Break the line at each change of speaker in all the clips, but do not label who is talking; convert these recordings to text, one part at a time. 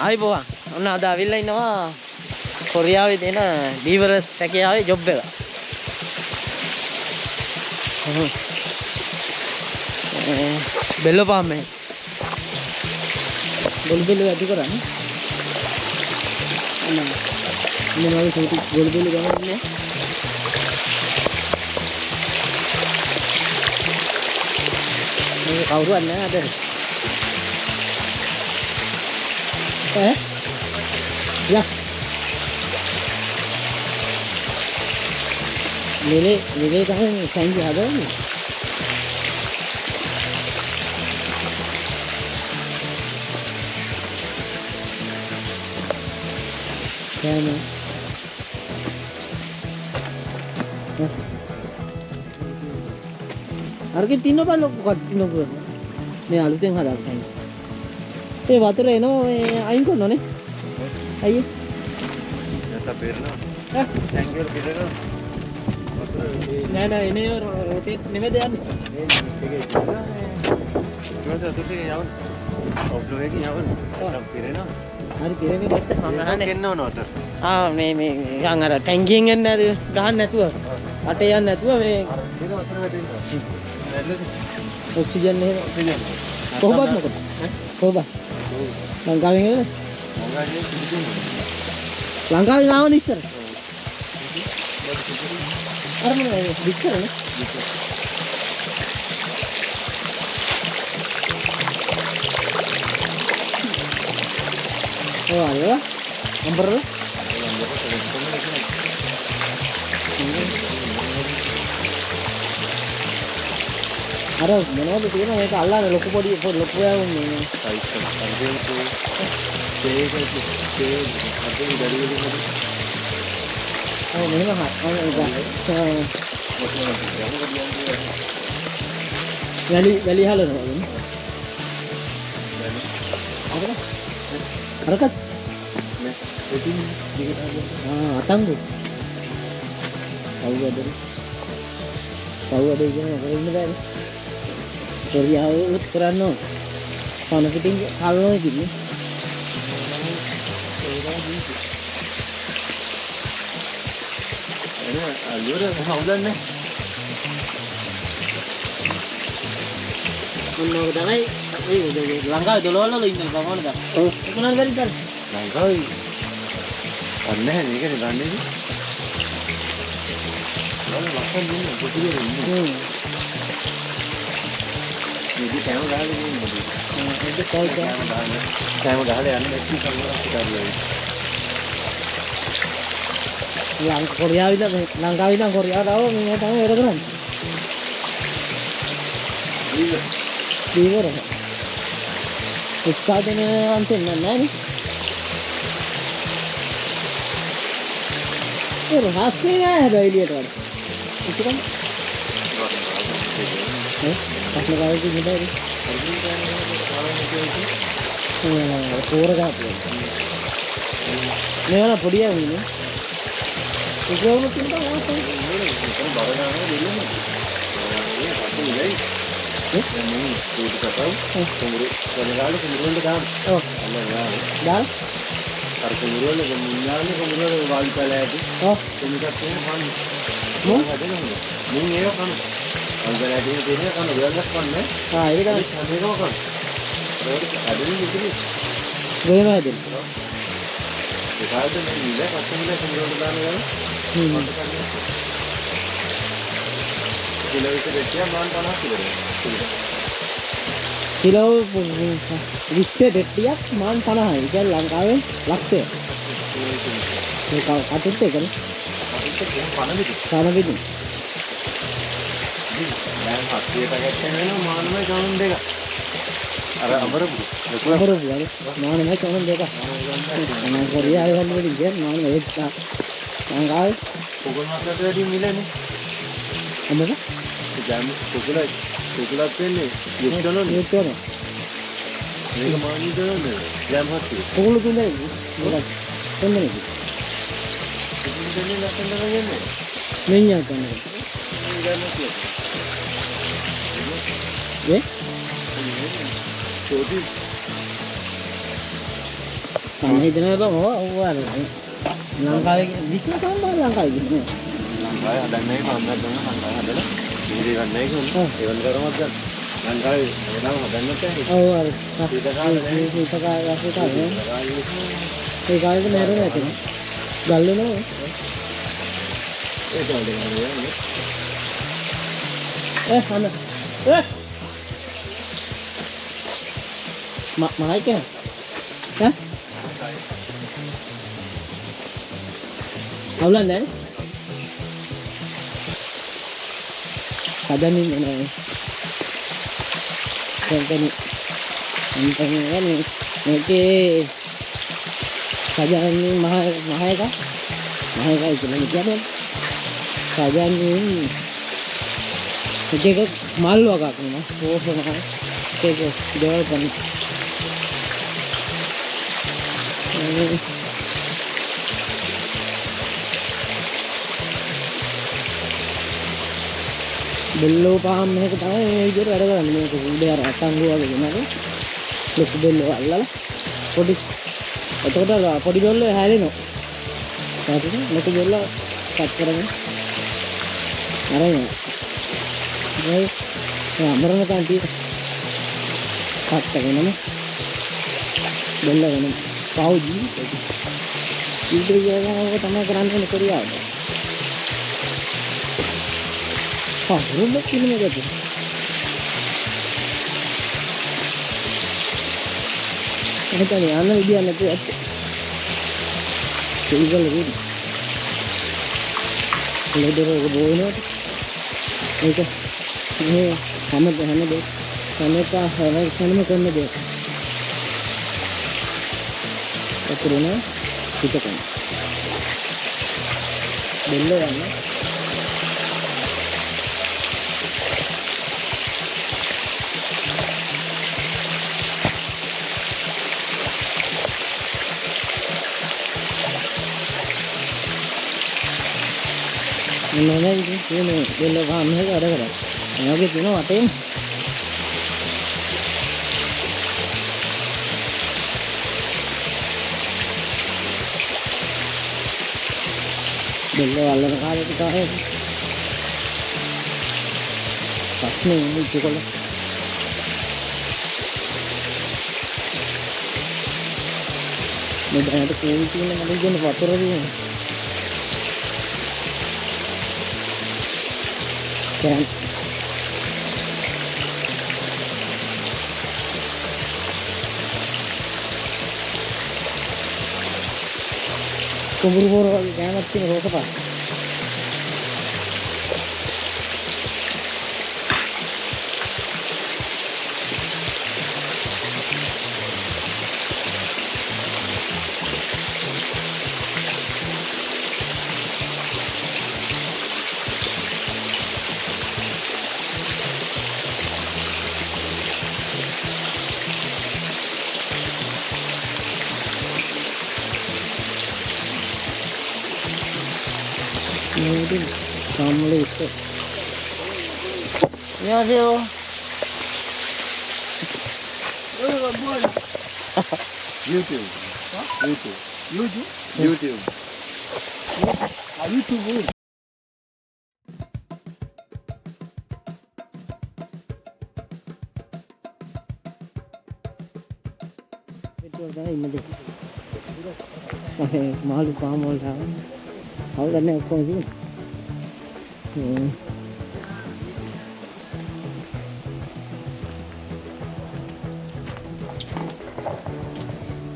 ආයිබෝවන්. ඔන්න අද අවිල්ලා ඉන්නවා කොරියාවේ තියෙන ඩීවරස් පැකයාවේ ජොබ් එක. බෙල්ලපාම් මේ. ගොල් බෙල්ල වැඩි කරන්නේ. අන්න. ඉන්න වගේ සෝටි ගොල් බෙල්ල ගමන්නේ. මේ කවුරුවත් නැහැ අද. Ya. Nilai kan sanji ada ni. Sama. Harga tino ba log tino ko. May aluten hada kan. ඒ වතුර එනවා මේ අයින් කරනවනේ. අයියේ. නැත්නම් පෙරනවා. ටැංකිය වල පිටරනවා. වතුර නෑ නෑ එනේ රොටේට් නෙමෙයිද යන්නේ. මේකේ ඉන්නවා. ඊට පස්සේ යවන්න. ඔෆ්ලෝ එකකින් යවන්න. ඒක පිරෙනවා. හරි පිරෙන්නේ නැත්නම් සංගහන්නේ. එන්න ඕන වතුර. මේ නිකන් අර ටැංකියෙන් එන්නේ නැද ගහන්න නැතුව. අටේ යන්නේ නැතුව මේ ඒක වතුර වැටෙනවා. ඔක්සිජන් එහෙම ඔක්සිජන්. කොහොමද මොකද? කොහොමද? ලංකාවෙන් එන්නේ? ලංකාවෙන් ආවනේ ඉස්සර. අර මොනවද වික්කරනේ? ඔව් අය අම්බර අර මොනවද තියෙන මේක අල්ලන්නේ ලොකු පොඩි ලොකු යවන්නේ සයිස් එක වැලි හලනවා අරකට අතංගු කවුද කියන මොකද ඉන්න බෑනේ කොරියාව උත් කරන්න ඕන පණ පිටින් හලනවා ඉතින් අලුර හවුදන්නේ මොනවද තමයි ඒ ලංකාවේ දොළවල් වල ඉන්නේ බගවනද ඔව් ඒකනන් බැරි තර ලංකාවේ අන්නේ මේකනේ ගන්නේ ලංකාවේ ඉන්නේ කොටියේ ඉන්නේ මේක කැම ගහලා ඉන්නේ ඒක කවුද කැම ගහලා යන්නේ නැති කවුරුහරි කොරියාවේ ලංකාවේ ඉඳන් කොරියාවට ආව මේ තමයි වැඩ කරන්නේ. දීවර. උස්කාදෙන අන්තෙන් නෑනේ. ඒ රහස්‍ය නෑ හැබැයි එළියට වල. ඉතින් අපේ ගාවේ ඉඳලා පෝරගාපු. මේවල පොඩි යන්නේ. ඒකවල තියෙනවා මොකක්ද? මේක බරගානක දෙන්නේ. ඒ මේ සූට් කතාව කුඹුරු කොනගාලේ කුඹුරුන්ට දාන්න. ඔව්. අන්න දාන්න. අර කුඹුරුවල මුන්නානේ කුඹුරුවල වාල් පැලෑටි. ඔව්. එනිකත් තියෙන කන්නේ. මොකද හදන්නේ? මුන් ඒක කන. වාල් පැලෑටි තියෙන කන වෙනස් කන්නේ. ඒක තමයි. මේකම කන. ඒක හදන්නේ ඉතින්. වෙනම හදන්නේ. ඒ කාලේ මේ නිල කස්සමිල කුඹුරුවල දාන ගමන් किलो से देखिए मान 50 किलो 20 දෙට්ටියක් මාන් 50යි. ඒක ලංකාවෙන් ලක්ෂය. ඒක අතුත් එකනේ. අතුත් එක 50 විදි. දැන් 70 පැකට් එක වෙනවා මානමයි ගමන් දෙක. අර අමරපු. මානමයි ගමන් දෙක. මම කොරියාවේ වල ඉන්නේ මානම ඒක. ලංකාවේ පොගල් මාසයට වැඩි මිලනේ. අමර ජාම පොකුලක් වෙන්නේ යුක්තනෝනේ යුක්තනෝ මේක මානි දරන්නේ ජාම හත්ති පොකුළු තුනේ මොකක්ද කොන්නේ ඉතින් දෙන්නේ නැත්නම් නගන්නේ මෙයියා ගන්න ඒ छोटी මම හිතනවා බං ඔව් අර ලංකාවේ විශ්ව තමයි ලංකාවේ කියන්නේ.
ලංකාවේ හදන්නේ පන්දක් ගන්න ලංකාවේ හදලා ඉන්දිය ගන්නයි කොහොමද? ඒවන් කරමත් ගන්න. ලංකාවේ එනම හදන්නත් නැහැ.
ඔව් අර
ඊට කාලේ නේ.
ඊට කාලේ ඒ කාලේ නෑරෙන්නේ නැති නේ. ගල් වෙනවා.
ඒ කාලේ නේද?
අන්න මහයි කියන ඈ අවුලන්නේ හදන්නේ නෑ කම්පැනි යන්නේ මේකේ සජාන්නේ මහයක ඉතල කියන්නේ සජාන්නේ एक माल लगा करना वो हमारा एक देवल करना बेल्लो पाम में कहता है इधर अरे वाला नहीं तो उधर यार टांगू वाले ना तो लोग बेल्लो वाला पड़ी तो क्या पड़ी बेल्लो है नहीं क्या तो लोग बेल्लो काट करेंगे अरे අමරණ කාන්ති හත් වෙනම බෙල්ල වෙනම පවුජි ඉතින් ඒක තමයි කරන්නේ කොරියාව. හරුම කිලෝමීටර් එතන යන්න විදියක් නැති ඇත්ත. ඒකල වෙන්නේ. ලෙඩර බෝනට ඒක මේ හැම දේ හැම කරන දේ අතුරුන පිටකන බෙල්ල යන්න මොනවද කියන්නේ බෙල්ල ගන්න එක වැඩ කරා යෝගේ දිනෝ අතේ බෙල්ල වල්ලන කාලෙට තමයි පස්නේ ඉතිකොල මේ දැනට කේවි තියෙන මම කියන වතුර දිනේ දැන් कुंबरू बोर क्या मत की रोक पा ini Assalamualaikum. 안녕하세요.
YouTube. YouTube.
YouTube. itu ada ini deh. Malu pamol dah. Aku kan nak kong sini.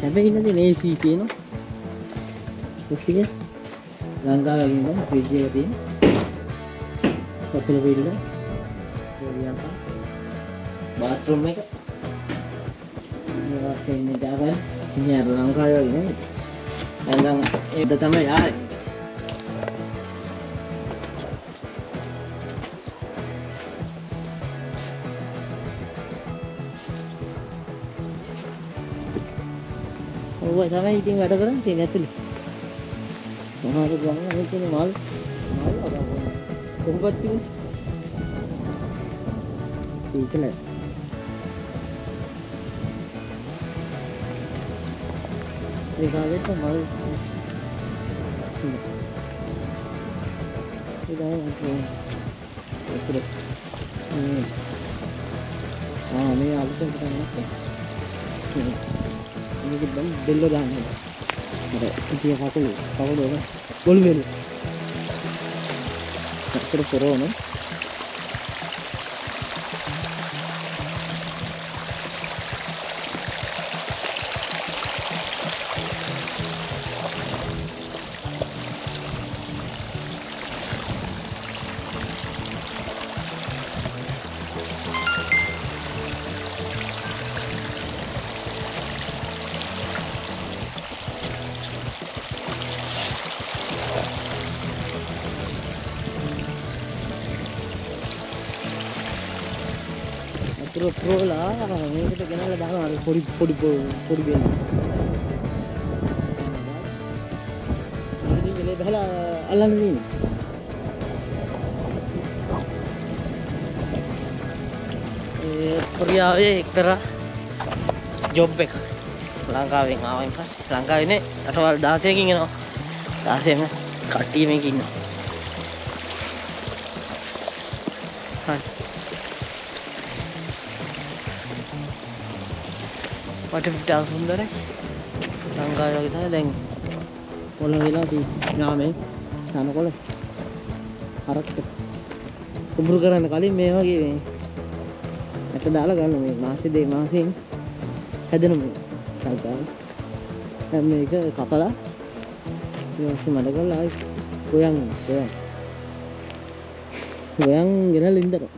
Siapa ini nanti AC no? Usinya langgar lagi kan, PJ lagi. Kotor biru, kemudian apa? Bathroom mereka. Ini masih ini jalan. Ini ada langgar lagi kan. Langgar itu tambah ya. ඔය තමයි ඉතින් වැඩ කරන්නේ තියෙන ඇතුලේ. මොනවද ගන්න මේ තියෙන මාල් කොහොමද තියෙන්නේ? ඒකල ඒ කාලෙත් මල් ඉතින් වතුර මේ අලුතෙන් කරන්නේ මේක දැන් බෙල්ල දාන්නේ අර ඉතිය කකුල වල ගොළු වෙන අතර පොරෝන Rola, ini kita kenal ada apa? Podi bel. Ini bel bahala alam ini. Pria एक तरह job එක ලංකාවෙන් ආවයින් පස්සේ ලංකාවේ රටවල් 16කින් එනවා 16ම කට්ටිය මේක ඉන්නවා හරි වටපිටාව සුන්දරයි ලංකාවේ වගේ තමයි දැන් පොළ වෙලා තියෙන්නේ යාමේ තනකොළ හරක්ට කුඹුරු කරන්න කලින් මේ වගේ ඇට දාලා ගන්න මේ මාසෙ දෙක මාසෙන් හැදෙන මේ සල්කාර දැන් මේක කපලා ඊට මඩ කරලා ආයි ගොයන් ගෙනල්ලා ඉඳලා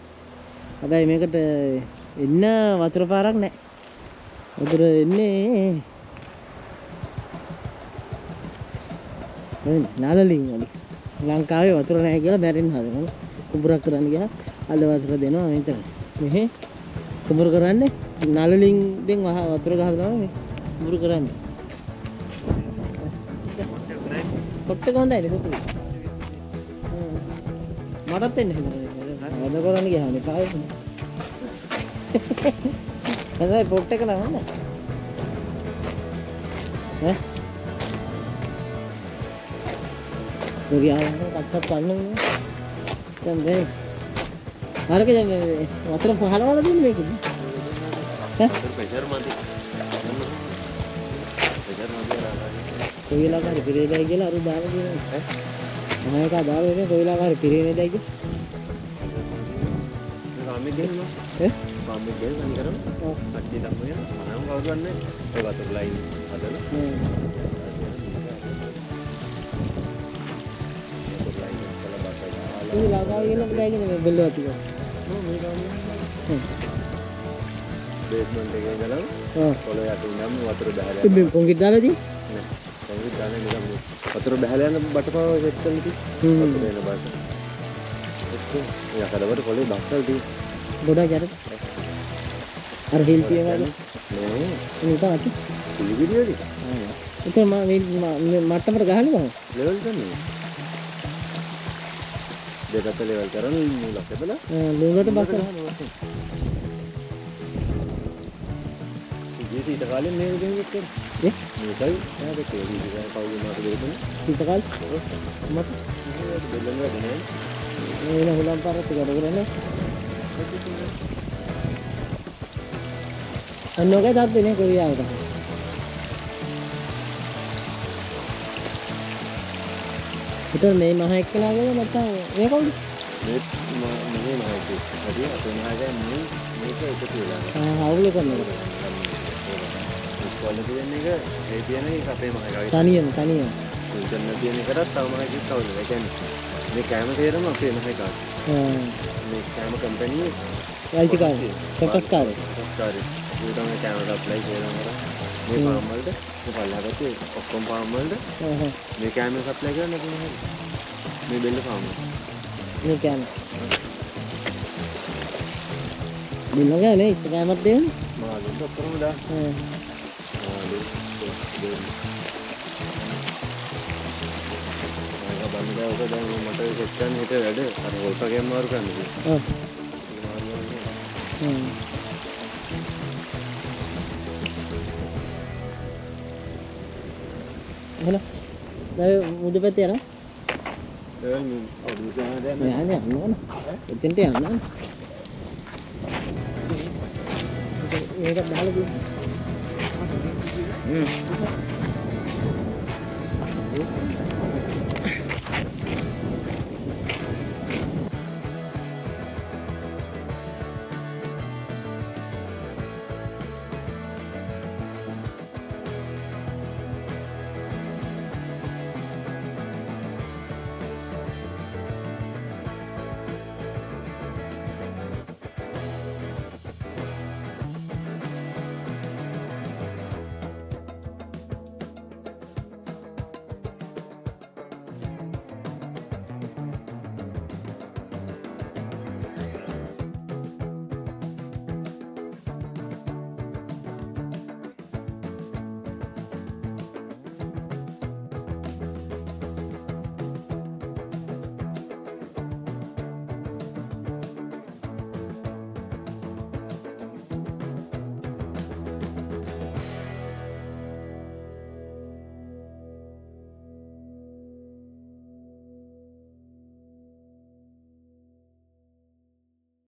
හැබැයි මේකට එන්න වතුර පාරක් නැහැ වතුර එන්නේ නාලලින් වල ලංකාවේ වතුර නැහැ කියලා බැරින් හදනවා කුඹුරක් කරන්න ගියා අල්ල වතුර දෙනවා මෙතන මෙහෙ කුඹුර කරන්නේ නාලලින් දෙන් වතුර ගහලා තමයි මේ කුඹුර කරන්නේ කොට්ට ගොන්දයි නේ පුතේ මටත් එන්න හිතනවා වැඩ කරන්න ගියානේ පාවෙ හැබැයි පොට් එක නම් හොඳයි ඈ සූර්යාවන්ට කට්ටක් ගන්න දැන් මේ අරක දැන් වතුර පහලවලා දෙන්නේ මේකද ඈ ප්‍රෙෂර් මදි කොයිලා කාරි පිරේදයි කියලා අරු දාලා දෙනවා ඈ මම එක දාලා ඉන්නේ කොයිලා කාරි පිරේනේදයි කියලා රාමේ දෙන්නවා ඈ රාමේ දෙන්න කරමු අට්ටි තමයි මනම් කවුරුන්නේ ඒ වතුර ලයින් හදලා ini lagau ini kayak gini belot juga. Oh, ini kamu. Basement එක ඉඳලා පොළොව යට ඉඳන් වතුර බහලා යනවා. ඉතින් කොන්ක්‍රීට් දාලාද? නෑ. කොන්ක්‍රීට් දාලා නිකන් වතුර බහලා යන බටපාව සෙට් කරලා ඉතින් වතුර එන බාට. ඒක යකඩවල පොළොවේ බස්සල් තියෙන්නේ. ගොඩක් යට. අර හිල් පිය වගේ. නෑ. ඒක තමයි. පිළිවිදියේද? ආ. ඒක මම මට්ටමට ගහන්නේ කොහොමද? ලෙවල් කරන්නේ. දෙකට ලෙවල් කරන නූලක් එබලා නූලට බස් කරනවා ඊට කාලේ මේක දෙන්නත් කරේ මේකයි නේද කේවි දිගා කවුරු මාත දෙන්නේ ඊට කාලේ මත දෙල්ලම දෙන්නේ එන හුලම් පාරත් ගඩ කරන්නේ අන්නෝගේ තාත්තේ කොරියාවට itu nih mahal kena gak mata ya kau ini mahal itu tadi atau mahal kan ini itu lah awalnya kan kalau dia ni ke dia ni kafe mahal kali tanian dan dia ni kerap tahu mahal kita tahu lah kan ini kamera dia ramai kafe mahal kali ini kamera company IT kali cepat kali dia orang kamera apply dia orang මේ farm වලට බලහකට ඔක්කොම farm වලට මේ camera supply කරන්න පුළුවන් මේ බෙල්ල farm මේ කැමරා බෙල්ල ගානේ ඉත කැමරාත් දෙන්න මාළුන්ට ඔක්කොම දා මාළු බන්දා ඔක දැන් මට සෙට් කරන්න හිට වැඩ අර හොල්ප ගේම් මාරු කරන්න එහෙනම් දැන් මුද පැත්තේ යනවා.
දැන් ඔඩු ගානට යන්න.
මේ යන්නේ යන්න ඕන. එතෙන්ට යන්න ඕන. මේක දාලා දුන්න.